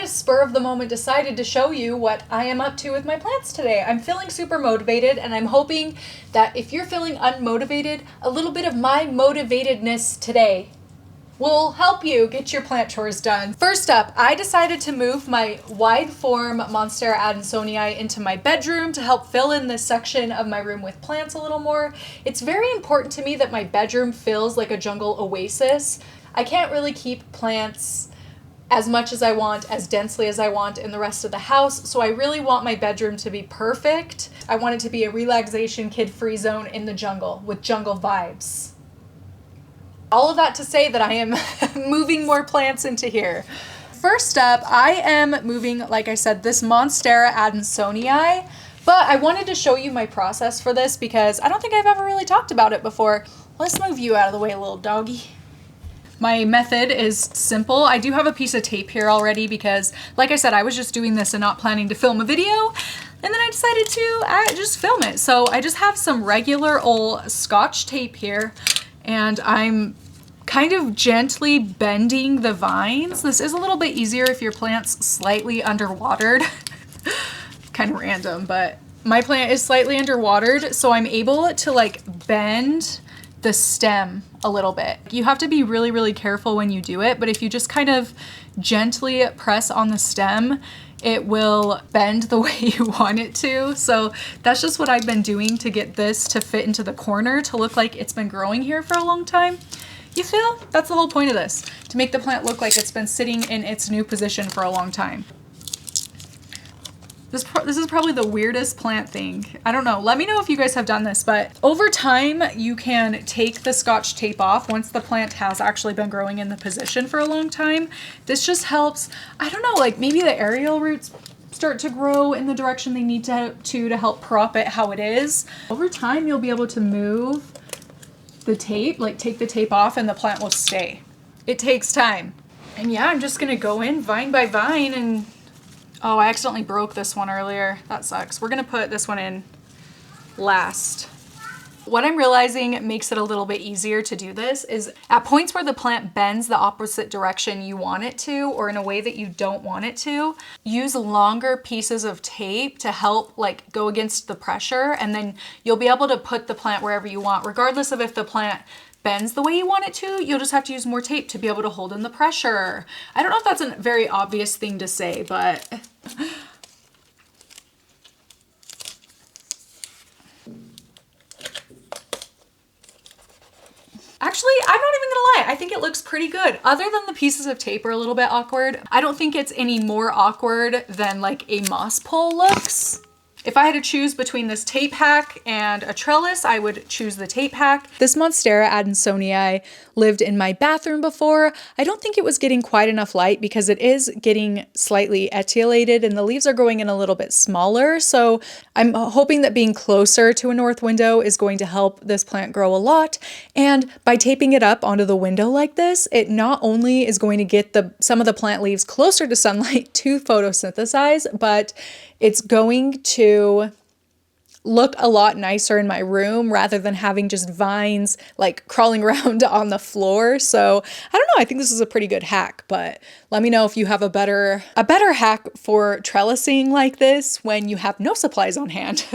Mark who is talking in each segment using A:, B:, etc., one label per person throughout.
A: of spur of the moment decided to show you what I am up to with my plants today. I'm feeling super motivated, and I'm hoping that if you're feeling unmotivated, a little bit of my motivatedness today will help you get your plant chores done. First up, I decided to move my wide form Monstera adansonii into my bedroom to help fill in this section of my room with plants a little more. It's very important to me that my bedroom feels like a jungle oasis. I can't really keep plants as much as I want, as densely as I want in the rest of the house, so I really want my bedroom to be perfect. I want it to be a relaxation, kid-free zone in the jungle with jungle vibes. All of that to say that I am moving more plants into here. First up, I am moving, like I said, this Monstera adansonii, but I wanted to show you my process for this because I don't think I've ever really talked about it before. Let's move you out of the way, little doggy. My method is simple. I do have a piece of tape here already because, like I said, I was just doing this and not planning to film a video, and then I decided to just film it. So I just have some regular old Scotch tape here, and I'm kind of gently bending the vines. This is a little bit easier if your plant's slightly underwatered. Kind of random, but my plant is slightly underwatered, so I'm able to like bend the stem a little bit. You have to be really, really careful when you do it, but if you just kind of gently press on the stem, it will bend the way you want it to. So that's just what I've been doing to get this to fit into the corner to look like it's been growing here for a long time. You feel? That's the whole point of this, to make the plant look like it's been sitting in its new position for a long time. This is probably the weirdest plant thing. I don't know. Let me know if you guys have done this, but over time you can take the Scotch tape off once the plant has actually been growing in the position for a long time. This just helps, I don't know, like maybe the aerial roots start to grow in the direction they need to help prop it how it is. Over time you'll be able to move the tape, like take the tape off, and the plant will stay. It takes time. And yeah, I'm just gonna go in vine by vine and oh, I accidentally broke this one earlier. That sucks. We're gonna put this one in last. What I'm realizing makes it a little bit easier to do this is at points where the plant bends the opposite direction you want it to, or in a way that you don't want it to, use longer pieces of tape to help like go against the pressure, and then you'll be able to put the plant wherever you want, regardless of if the plant bends the way you want it to. You'll just have to use more tape to be able to hold in the pressure. I don't know if that's a very obvious thing to say, but actually, I'm not even gonna lie, I think it looks pretty good. Other than the pieces of tape are a little bit awkward, I don't think it's any more awkward than like a moss pole looks. If I had to choose between this tape hack and a trellis, I would choose the tape hack. This Monstera adansonii lived in my bathroom before. I don't think it was getting quite enough light because it is getting slightly etiolated and the leaves are growing in a little bit smaller. So I'm hoping that being closer to a north window is going to help this plant grow a lot. And by taping it up onto the window like this, it not only is going to get some of the plant leaves closer to sunlight to photosynthesize, but it's going to look a lot nicer in my room rather than having just vines like crawling around on the floor. So I don't know, I think this is a pretty good hack, but let me know if you have a better hack for trellising like this when you have no supplies on hand.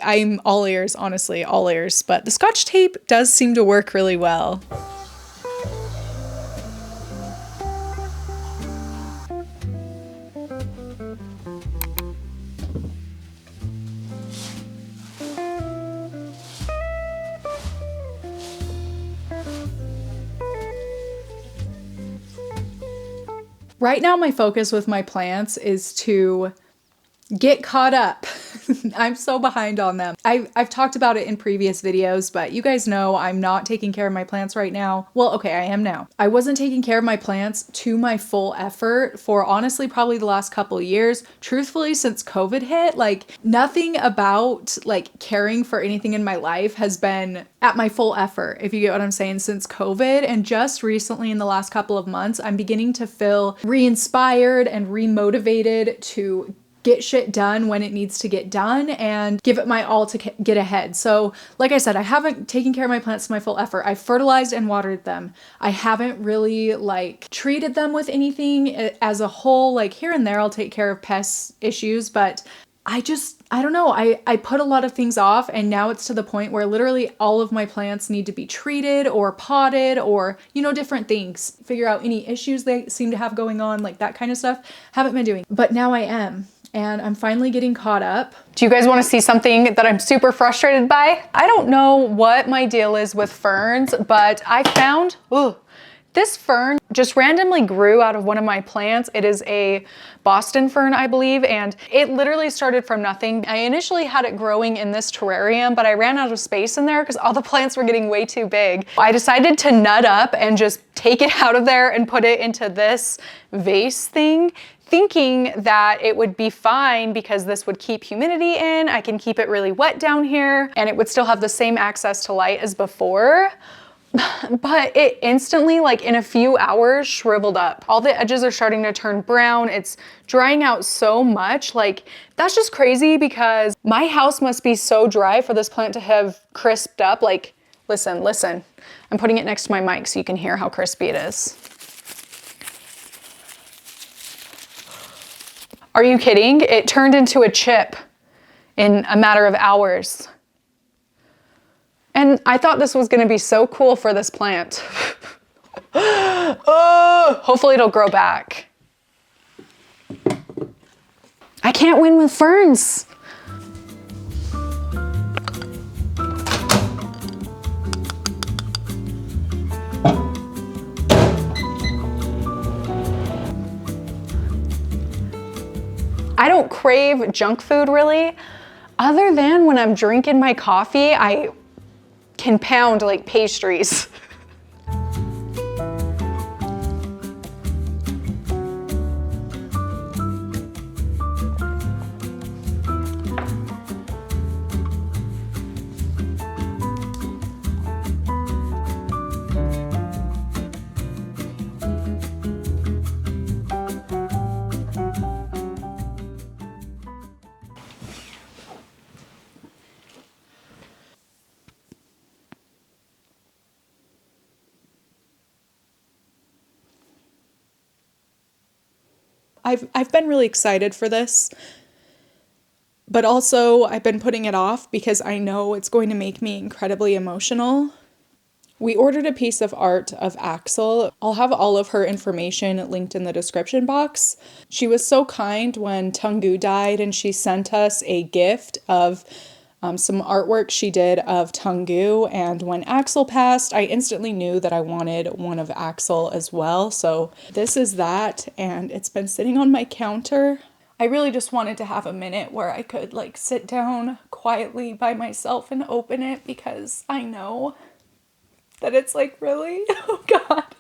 A: I'm all ears, honestly, all ears, but the Scotch tape does seem to work really well. Right now, my focus with my plants is to get caught up. I'm so behind on them. I've talked about it in previous videos, but you guys know I'm not taking care of my plants right now. Well, okay, I am now. I wasn't taking care of my plants to my full effort for honestly probably the last couple of years. Truthfully, since COVID hit, like nothing about like caring for anything in my life has been at my full effort, if you get what I'm saying, since COVID. And just recently in the last couple of months, I'm beginning to feel re-inspired and re-motivated to get shit done when it needs to get done and give it my all to get ahead. So like I said, I haven't taken care of my plants to my full effort. I fertilized and watered them. I haven't really like treated them with anything as a whole. Like here and there I'll take care of pest issues, but I don't know. I put a lot of things off, and now it's to the point where literally all of my plants need to be treated or potted or, you know, different things. Figure out any issues they seem to have going on, like that kind of stuff. Haven't been doing, but now I am. And I'm finally getting caught up. Do you guys want to see something that I'm super frustrated by? I don't know what my deal is with ferns, but I found, this fern just randomly grew out of one of my plants. It is a Boston fern, I believe, and it literally started from nothing. I initially had it growing in this terrarium, but I ran out of space in there because all the plants were getting way too big. I decided to nut up and just take it out of there and put it into this vase thing, thinking that it would be fine because this would keep humidity in. I can keep it really wet down here and it would still have the same access to light as before. But it instantly, like in a few hours, shriveled up. All the edges are starting to turn brown. It's drying out so much. Like, that's just crazy because my house must be so dry for this plant to have crisped up. Like, listen. I'm putting it next to my mic so you can hear how crispy it is. Are you kidding? It turned into a chip in a matter of hours. And I thought this was gonna be so cool for this plant. Oh, hopefully it'll grow back. I can't win with ferns. I don't crave junk food really, other than when I'm drinking my coffee, I can pound like pastries. I've been really excited for this, but also I've been putting it off because I know it's going to make me incredibly emotional. We ordered a piece of art of Axel. I'll have all of her information linked in the description box. She was so kind when Tungu died and she sent us a gift of some artwork she did of Tungu, and when Axel passed, I instantly knew that I wanted one of Axel as well. So this is that, and it's been sitting on my counter. I really just wanted to have a minute where I could like sit down quietly by myself and open it because I know that it's like, really? Oh God.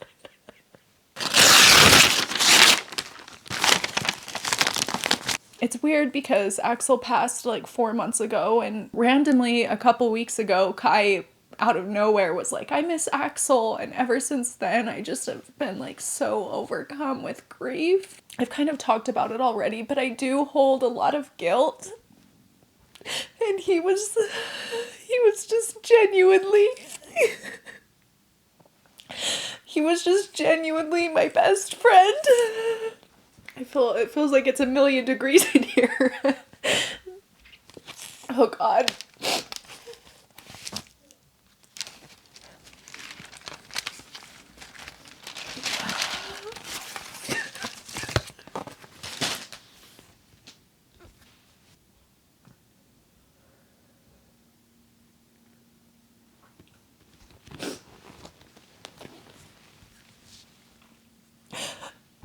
A: It's weird because Axel passed like 4 months ago, and randomly a couple weeks ago, Kai out of nowhere was like, I miss Axel. And ever since then, I just have been like so overcome with grief. I've kind of talked about it already, but I do hold a lot of guilt. And he was just genuinely, he was just genuinely my best friend. It feels like it's 1,000,000 degrees in here. Oh God.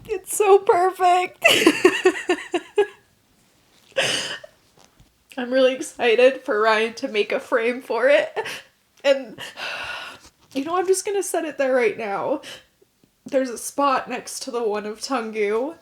A: It's so perfect. I'm really excited for Ryan to make a frame for it. And, you know, I'm just gonna set it there right now. There's a spot next to the one of Tungu.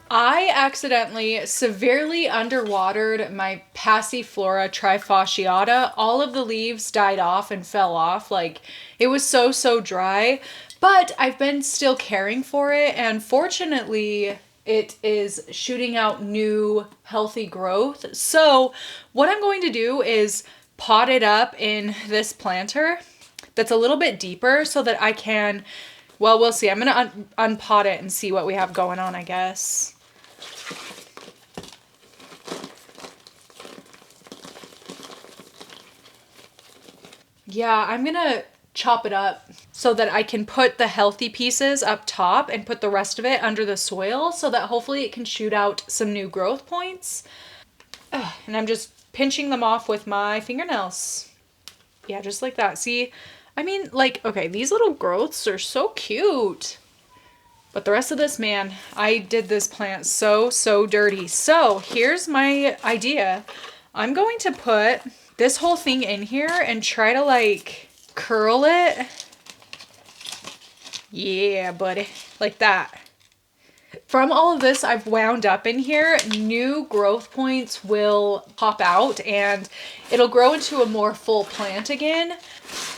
A: I accidentally severely underwatered my passiflora trifasciata. All of the leaves died off and fell off. Like, it was so dry. But I've been still caring for it, and fortunately, it is shooting out new healthy growth. So what I'm going to do is pot it up in this planter that's a little bit deeper so that I can, well, we'll see. I'm going to unpot it and see what we have going on, I guess. Yeah, I'm gonna chop it up so that I can put the healthy pieces up top and put the rest of it under the soil so that hopefully it can shoot out some new growth points. And I'm just pinching them off with my fingernails. Yeah, just like that. See, I mean, like, okay, these little growths are so cute. But the rest of this, man, I did this plant so dirty. So here's my idea. I'm going to put this whole thing in here and try to like curl it. Yeah, buddy, like that. From all of this I've wound up in here, new growth points will pop out and it'll grow into a more full plant again.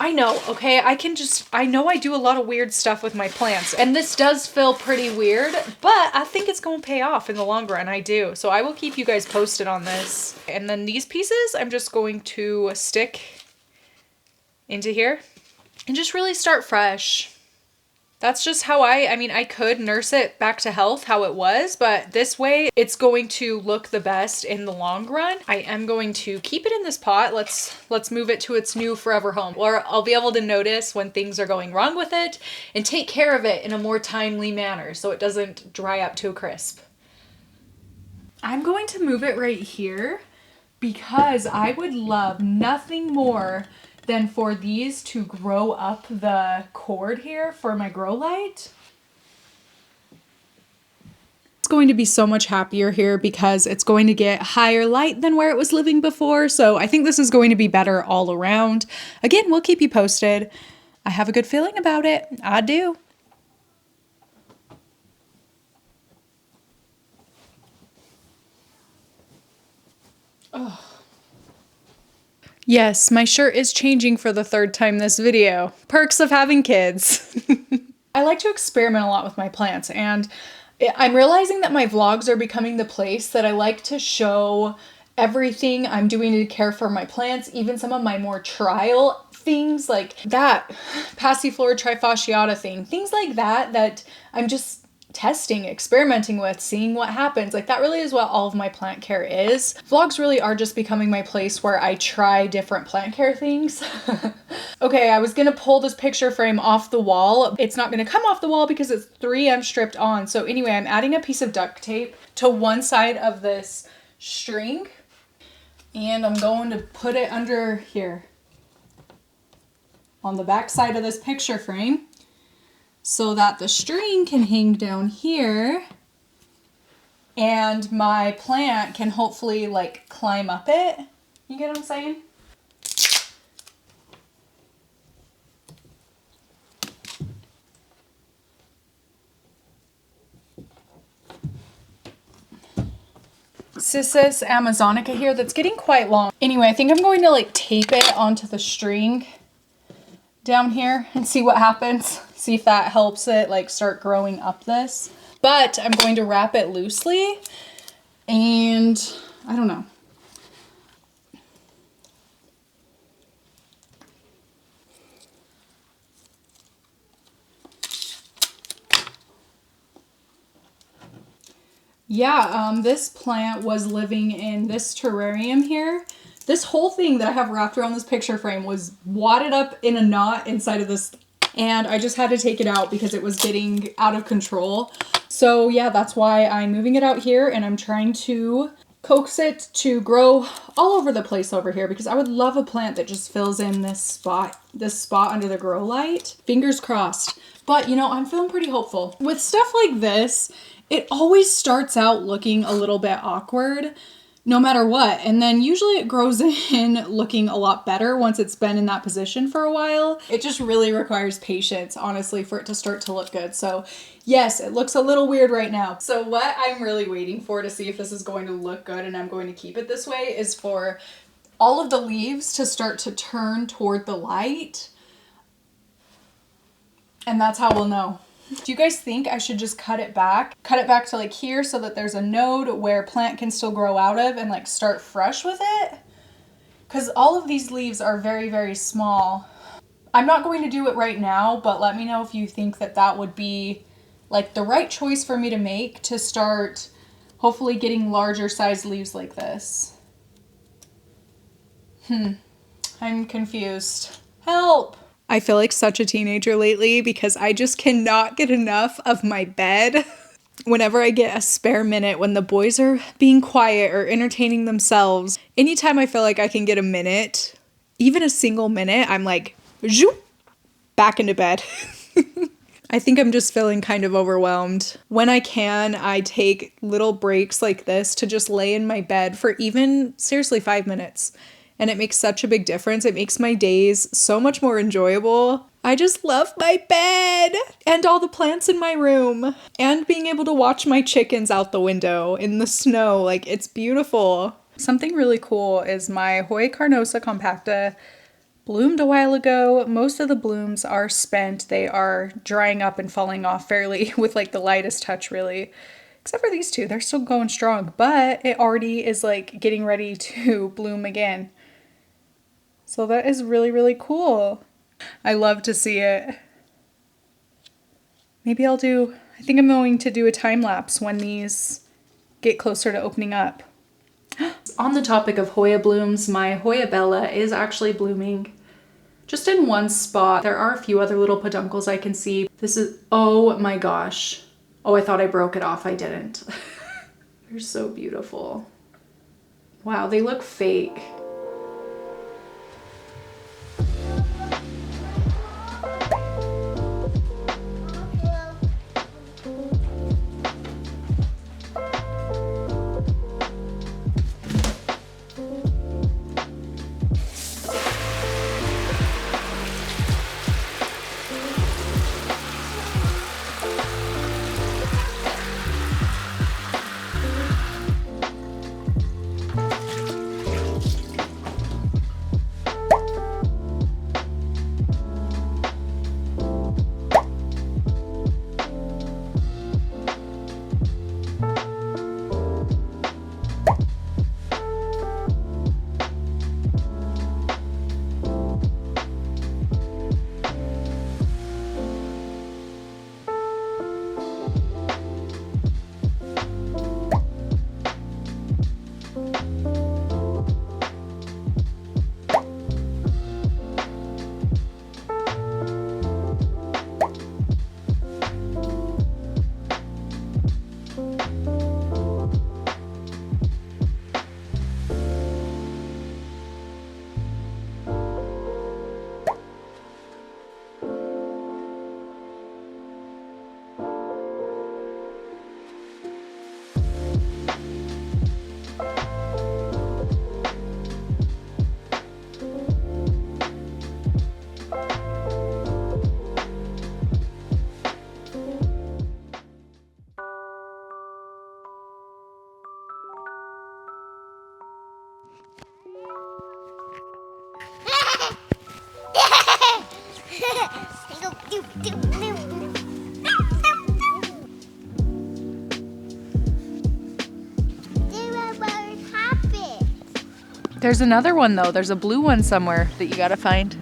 A: I know, okay, I know I do a lot of weird stuff with my plants, and this does feel pretty weird, but I think it's gonna pay off in the long run. I do. So I will keep you guys posted on this. And then these pieces I'm just going to stick into here and just really start fresh. That's just how I mean, I could nurse it back to health how it was, but this way it's going to look the best in the long run. I am going to keep it in this pot. Let's move it to its new forever home, or I'll be able to notice when things are going wrong with it and take care of it in a more timely manner so it doesn't dry up to a crisp. I'm going to move it right here because I would love nothing more than for these to grow up the cord here for my grow light. It's going to be so much happier here because it's going to get higher light than where it was living before. So I think this is going to be better all around. Again, we'll keep you posted. I have a good feeling about it. I do. Oh. Yes, my shirt is changing for the third time this video. Perks of having kids. I like to experiment a lot with my plants, and I'm realizing that my vlogs are becoming the place that I like to show everything I'm doing to care for my plants, even some of my more trial things like that passiflora trifasciata thing, things like that I'm just testing, experimenting with, seeing what happens. Like, that really is what all of my plant care is. Vlogs really are just becoming my place where I try different plant care things. Okay, I was gonna pull this picture frame off the wall. It's not gonna come off the wall because it's 3M stripped on. So anyway, I'm adding a piece of duct tape to one side of this string, and I'm going to put it under here on the back side of this picture frame, so that the string can hang down here and my plant can hopefully like climb up it. You get what I'm saying? Cissus amazonica here that's getting quite long. Anyway, I think I'm going to like tape it onto the string down here and see what happens. See if that helps it like start growing up this. But I'm going to wrap it loosely, and I don't know. Yeah, this plant was living in this terrarium here. This whole thing that I have wrapped around this picture frame was wadded up in a knot inside of this, and I just had to take it out because it was getting out of control. So yeah, that's why I'm moving it out here, and I'm trying to coax it to grow all over the place over here because I would love a plant that just fills in this spot under the grow light. Fingers crossed. But you know, I'm feeling pretty hopeful. With stuff like this, it always starts out looking a little bit awkward. no matter what. And then usually it grows in looking a lot better once it's been in that position for a while. It just really requires patience, honestly, for it to start to look good. So yes, it looks a little weird right now. So what I'm really waiting for to see if this is going to look good and I'm going to keep it this way is for all of the leaves to start to turn toward the light. And that's how we'll know. Do you guys think I should just cut it back? Cut it back to like here so that there's a node where plant can still grow out of and like start fresh with it? Because all of these leaves are very, very small. I'm not going to do it right now, but let me know if you think that that would be like the right choice for me to make to start hopefully getting larger sized leaves like this. I'm confused. Help! I feel like such a teenager lately because I just cannot get enough of my bed. Whenever I get a spare minute when the boys are being quiet or entertaining themselves, anytime I feel like I can get a minute, even a single minute, I'm like, zoop, back into bed. I think I'm just feeling kind of overwhelmed. When I can, I take little breaks like this to just lay in my bed for even, seriously, 5 minutes. And it makes such a big difference. It makes my days so much more enjoyable. I just love my bed and all the plants in my room and being able to watch my chickens out the window in the snow. Like, it's beautiful. Something really cool is my Hoya carnosa compacta bloomed a while ago. Most of the blooms are spent. They are drying up and falling off fairly with like the lightest touch, really. Except for these two, they're still going strong, but it already is like getting ready to bloom again. So that is really, really cool. I love to see it. Maybe I think I'm going to do a time lapse when these get closer to opening up. On the topic of Hoya blooms, my Hoya Bella is actually blooming just in one spot. There are a few other little peduncles I can see. This is, oh my gosh. Oh, I thought I broke it off. I didn't. They're so beautiful. Wow, they look fake. There's another one though. There's a blue one somewhere that you gotta find.